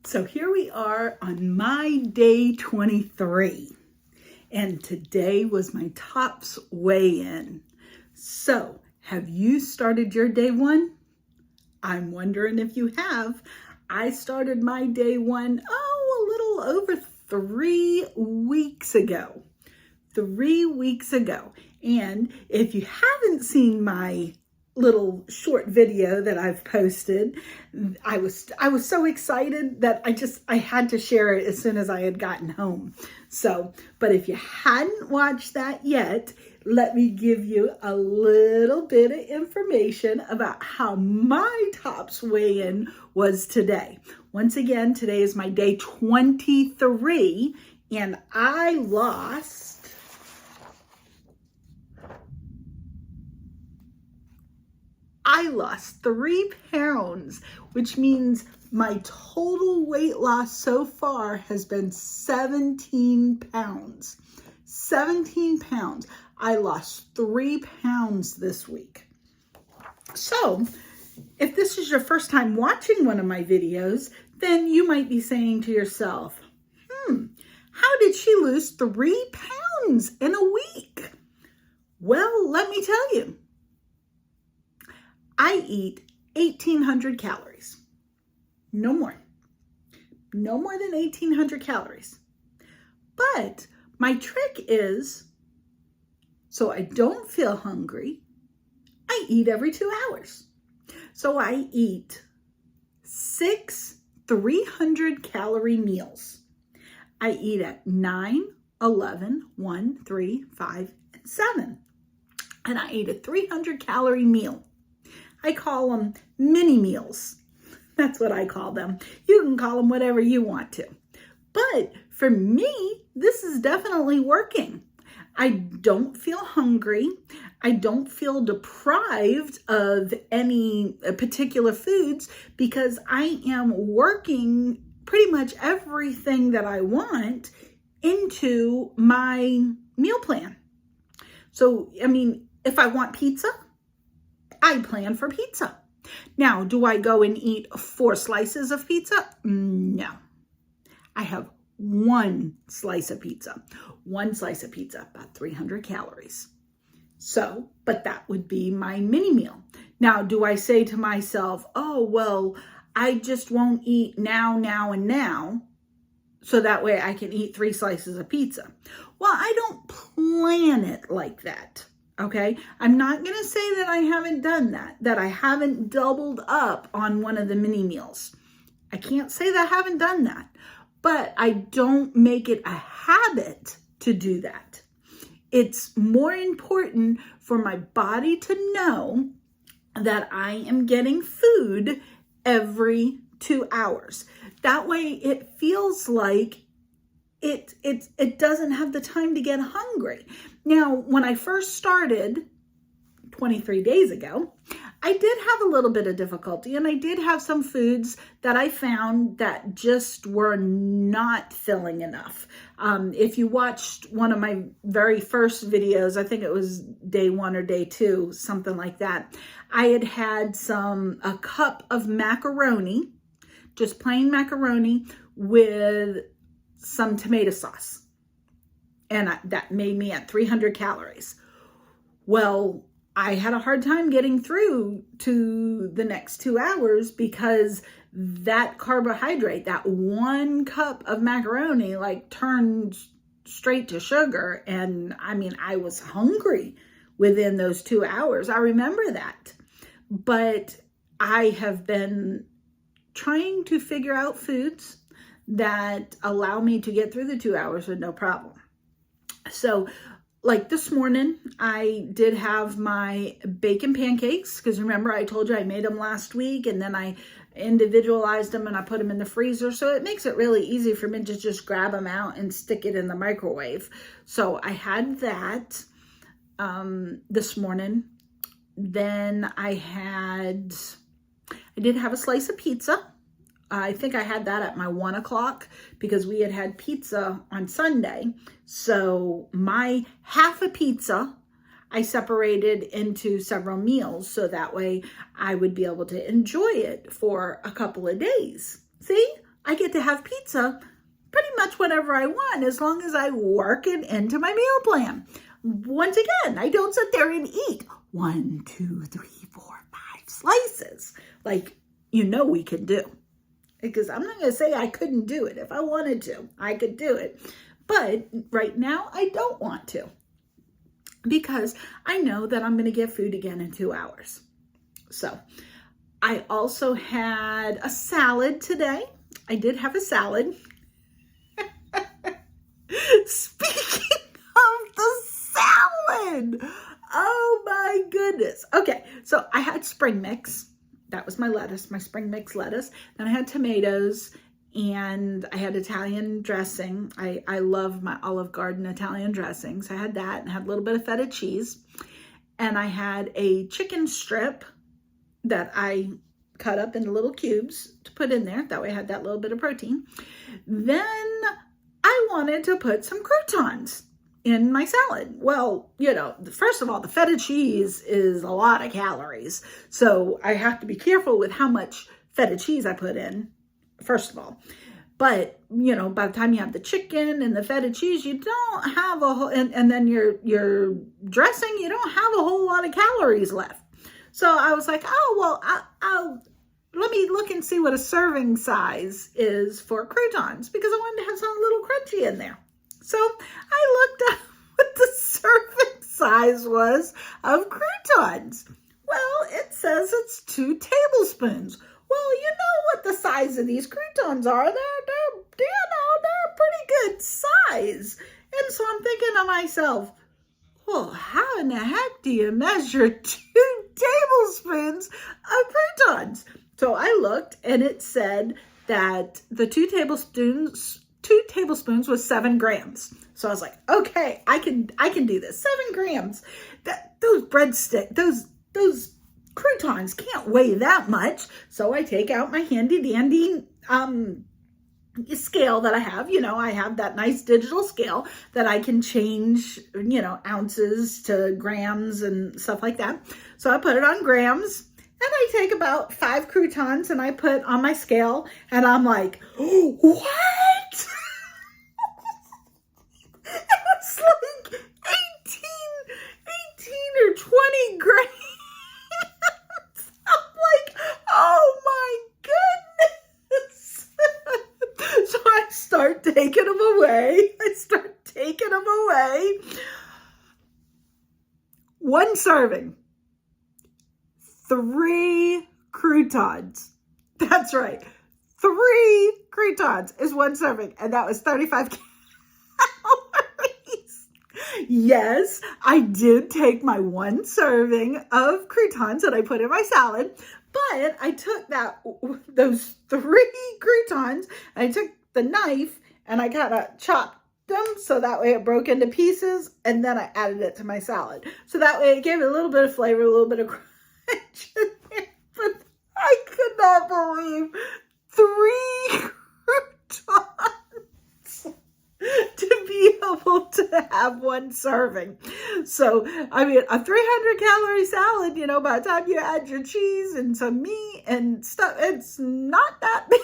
So here we are on my day 23, and today was my tops weigh-in. So have you started your day one? I'm wondering if you have. I started my day one, a little over 3 weeks ago. 3 weeks ago. And if you haven't seen my little short video that I've posted, I was so excited that I had to share it as soon as I had gotten home. So, but if you hadn't watched that yet, let me give you a little bit of information about how my tops weigh-in was today. Once again, today is my day 23, and I lost 3 pounds, which means my total weight loss so far has been 17 pounds. 17 pounds. I lost 3 pounds this week. So if this is your first time watching one of my videos, then you might be saying to yourself, how did she lose 3 pounds in a week? Well, let me tell you. I eat 1,800 calories. No more. No more than 1,800 calories. But my trick is, so I don't feel hungry, I eat every 2 hours. So I eat 6 300-calorie meals. I eat at 9, 11, 1, 3, 5, and 7. And I eat a 300-calorie meal. I call them mini meals. That's what I call them. You can call them whatever you want to. But for me, this is definitely working. I don't feel hungry. I don't feel deprived of any particular foods because I am working pretty much everything that I want into my meal plan. So, I mean, if I want pizza, I plan for pizza. Now, do I go and eat 4 slices of pizza? No. I have 1 slice of pizza. 1 slice of pizza, about 300 calories. So, but that would be my mini meal. Now, do I say to myself, oh, well, I just won't eat now, and now, so that way I can eat 3 slices of pizza? Well, I don't plan it like that. Okay, I'm not going to say that I haven't done that I haven't doubled up on one of the mini meals. I can't say that I haven't done that, but I don't make it a habit to do that. It's more important for my body to know that I am getting food every 2 hours. That way it feels like it doesn't have the time to get hungry. Now, when I first started 23 days ago, I did have a little bit of difficulty, and I did have some foods that I found that just were not filling enough. If you watched one of my very first videos, I think it was day 1 or day 2, something like that, I had a cup of macaroni, just plain macaroni with some tomato sauce. And that made me at 300 calories. Well, I had a hard time getting through to the next 2 hours because that carbohydrate, that 1 cup of macaroni, turned straight to sugar. And I mean, I was hungry within those 2 hours. I remember that. But I have been trying to figure out foods that allow me to get through the 2 hours with no problem. So like this morning, I did have my bacon pancakes because remember I told you I made them last week and then I individualized them and I put them in the freezer. So it makes it really easy for me to just grab them out and stick it in the microwave. So I had that this morning. Then I did have a slice of pizza. I think I had that at my 1 o'clock because we had pizza on Sunday. So my half a pizza, I separated into several meals so that way I would be able to enjoy it for a couple of days. See, I get to have pizza pretty much whenever I want, as long as I work it into my meal plan. Once again, I don't sit there and eat 1, 2, 3, 4, 5 slices like we can do. Because I'm not going to say I couldn't do it. If I wanted to, I could do it. But right now, I don't want to. Because I know that I'm going to get food again in 2 hours. So I also had a salad today. I did have a salad. Speaking of the salad, oh my goodness. Okay, so I had spring mix. That was my lettuce, my spring mix lettuce. Then I had tomatoes and I had Italian dressing. I love my Olive Garden Italian dressings. I had that and had a little bit of feta cheese. And I had a chicken strip that I cut up into little cubes to put in there. That way I had that little bit of protein. Then I wanted to put some croutons in my salad. Well, first of all, the feta cheese is a lot of calories. So I have to be careful with how much feta cheese I put in, first of all. But, by the time you have the chicken and the feta cheese, you don't have a whole, and then your dressing, you don't have a whole lot of calories left. So I was like, oh, well, let me look and see what a serving size is for croutons, because I wanted to have something a little crunchy in there. So I looked up what the serving size was of croutons. Well, it says it's 2 tablespoons. Well, you know what the size of these croutons are. They're a pretty good size. And so I'm thinking to myself, well, how in the heck do you measure 2 tablespoons of croutons? So I looked and it said that the 2 tablespoons was 7 grams. So I was like, okay, I can do this. 7 grams. Those croutons can't weigh that much. So I take out my handy dandy scale that I have. I have that nice digital scale that I can change, ounces to grams and stuff like that. So I put it on grams. And I take about 5 croutons and I put on my scale and I'm like, oh, what? It's like 18 or 20 grams. I'm like, oh my goodness. So I start taking them away. 1 serving. 3 croutons. That's right. 3 croutons is 1 serving. And that was 35 calories. Yes, I did take my 1 serving of croutons that I put in my salad. But I took those 3 croutons, and I took the knife and I kind of chopped them so that way it broke into pieces. And then I added it to my salad. So that way it gave it a little bit of flavor, a little bit of but I could not believe 3 croutons to be able to have 1 serving. So, I mean, a 300 calorie salad, by the time you add your cheese and some meat and stuff, it's not that big.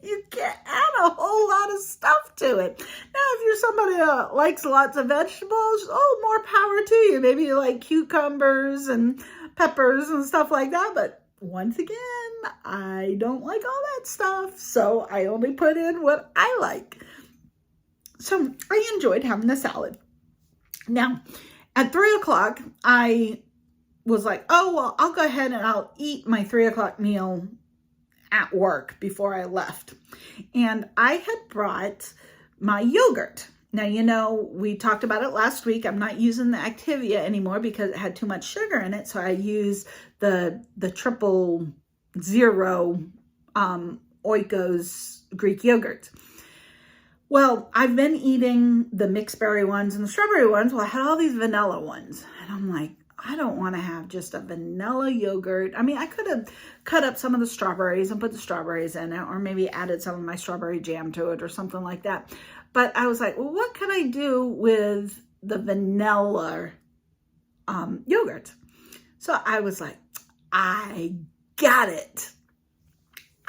You can't add a whole lot of stuff to it. Now, if you're somebody that likes lots of vegetables, more power to you. Maybe you like cucumbers and peppers and stuff like that. But once again, I don't like all that stuff. So I only put in what I like. So I enjoyed having the salad. Now, at 3 o'clock, I was like, oh, well, I'll go ahead and I'll eat my 3 o'clock meal at work before I left. And I had brought my yogurt. Now, we talked about it last week. I'm not using the Activia anymore because it had too much sugar in it. So I use the 000 Oikos Greek yogurt. Well, I've been eating the mixed berry ones and the strawberry ones. Well, I had all these vanilla ones. And I'm like, I don't want to have just a vanilla yogurt. I mean, I could have cut up some of the strawberries and put the strawberries in it, or maybe added some of my strawberry jam to it or something like that. But I was like, well, what can I do with the vanilla yogurt? So I was like, I got it.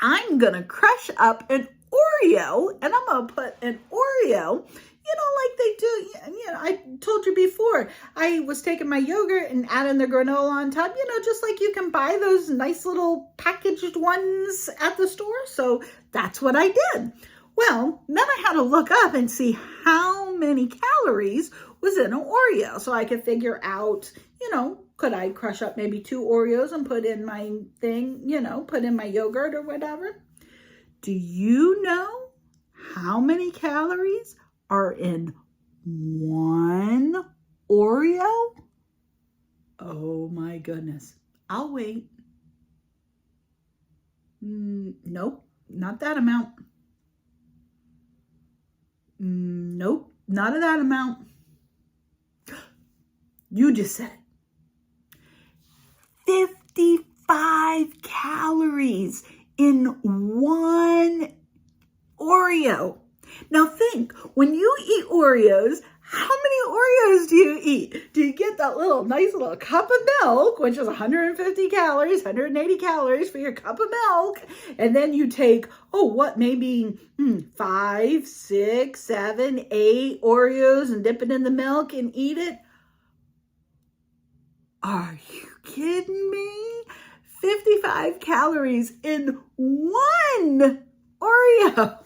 I'm going to crush up an Oreo, and I'm going to put an Oreo, like they do. I told you before, I was taking my yogurt and adding the granola on top, just like you can buy those nice little packaged ones at the store. So that's what I did. Well, then I had to look up and see how many calories was in an Oreo so I could figure out, could I crush up maybe 2 Oreos and put in my thing, put in my yogurt or whatever. Do you know how many calories are in 1 Oreo? Oh my goodness. I'll wait. Nope, not that amount. Nope, not that amount. You just said it. 55 calories in 1 Oreo. Now think, when you eat Oreos, how many Oreos do you eat? Do you get that nice little cup of milk, which is 150 calories, 180 calories for your cup of milk, and then you take, maybe 5, 6, 7, 8 Oreos and dip it in the milk and eat it? Are you kidding me? 55 calories in 1 Oreo.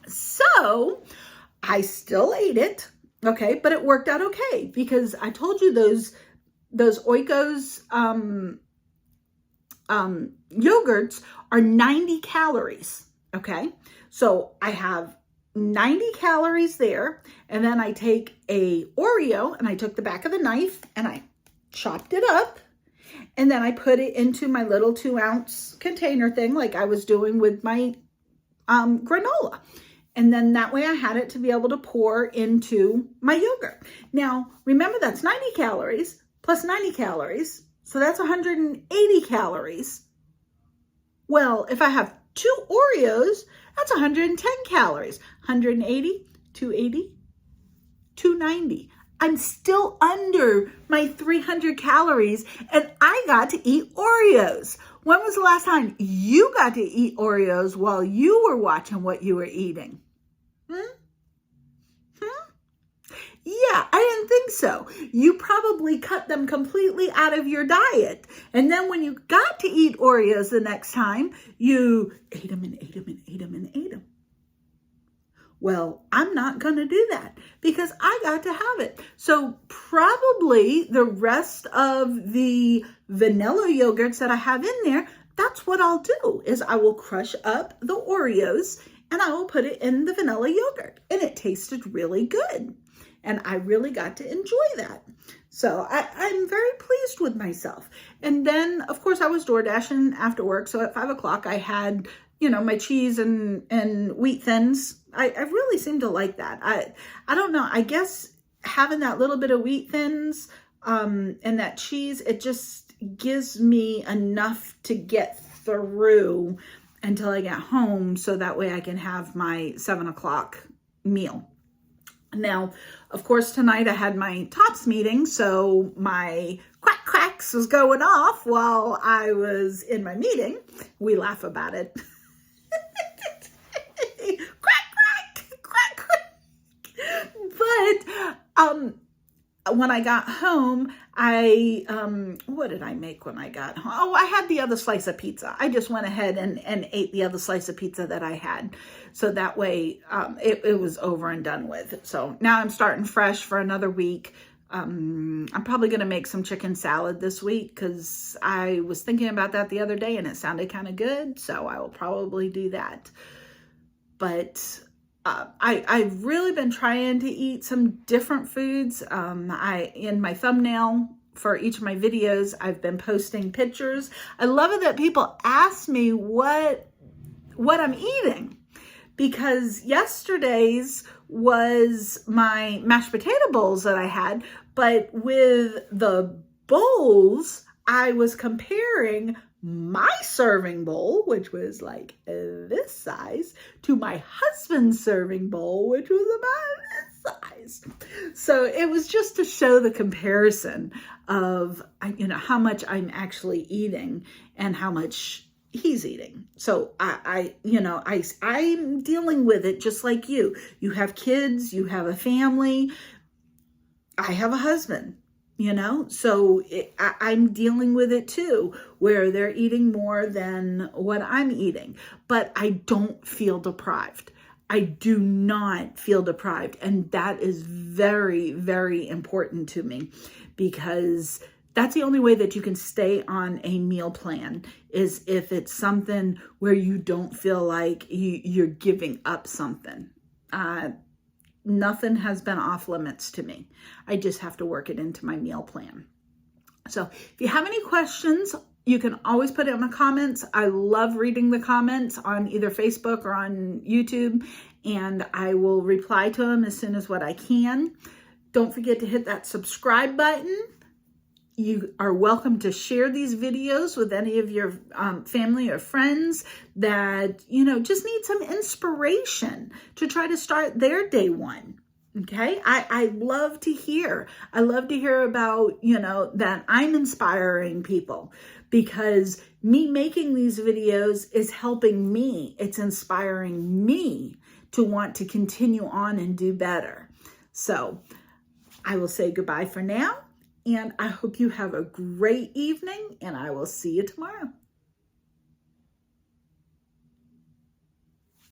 So I still ate it, okay, but it worked out okay because I told you those Oikos yogurts are 90 calories, okay? So I have 90 calories there, and then I take a Oreo, and I took the back of the knife, and I chopped it up, and then I put it into my little 2-ounce container thing like I was doing with my granola. And then that way I had it to be able to pour into my yogurt. Now, remember that's 90 calories plus 90 calories. So that's 180 calories. Well, if I have 2 Oreos, that's 110 calories. 180, 280, 290. I'm still under my 300 calories and I got to eat Oreos. When was the last time you got to eat Oreos while you were watching what you were eating? Yeah, I didn't think so. You probably cut them completely out of your diet. And then when you got to eat Oreos the next time, you ate them and ate them and ate them and ate them. Well, I'm not going to do that because I got to have it. So probably the rest of the vanilla yogurts that I have in there, that's what I'll do is I will crush up the Oreos and I will put it in the vanilla yogurt. And it tasted really good. And I really got to enjoy that. So I'm very pleased with myself. And then, of course, I was door dashing after work. So at 5 o'clock, I had, my cheese and wheat thins. I really seem to like that. I don't know. I guess having that little bit of wheat thins and that cheese, it just gives me enough to get through until I get home. So that way I can have my 7 o'clock meal. Now, of course, tonight I had my TOPS meeting, so my quacks was going off while I was in my meeting. We laugh about it. Quack. But when I got home, what did I make when I got home? Oh, I had the other slice of pizza. I just went ahead and ate the other slice of pizza that I had. So that way it was over and done with. So now I'm starting fresh for another week. I'm probably going to make some chicken salad this week because I was thinking about that the other day and it sounded kind of good. So I will probably do that. But I've really been trying to eat some different foods. In my thumbnail for each of my videos, I've been posting pictures. I love it that people ask me what I'm eating because yesterday's was my mashed potato bowls that I had, but with the bowls, I was comparing my serving bowl, which was like this size, to my husband's serving bowl, which was about this size. So it was just to show the comparison of, how much I'm actually eating and how much he's eating. So I'm dealing with it just like you. You have kids, you have a family. I have a husband, so I'm dealing with it too, where they're eating more than what I'm eating, but I don't feel deprived. I do not feel deprived. And that is very, very important to me, because that's the only way that you can stay on a meal plan, is if it's something where you don't feel like you're giving up something. Nothing has been off limits to me. I just have to work it into my meal plan. So if you have any questions, you can always put it in the comments. I love reading the comments on either Facebook or on YouTube, and I will reply to them as soon as what I can. Don't forget to hit that subscribe button. You are welcome to share these videos with any of your family or friends that, just need some inspiration to try to start their day one. Okay. I love to hear. I love to hear about, that I'm inspiring people, because me making these videos is helping me. It's inspiring me to want to continue on and do better. So I will say goodbye for now. And I hope you have a great evening, and I will see you tomorrow.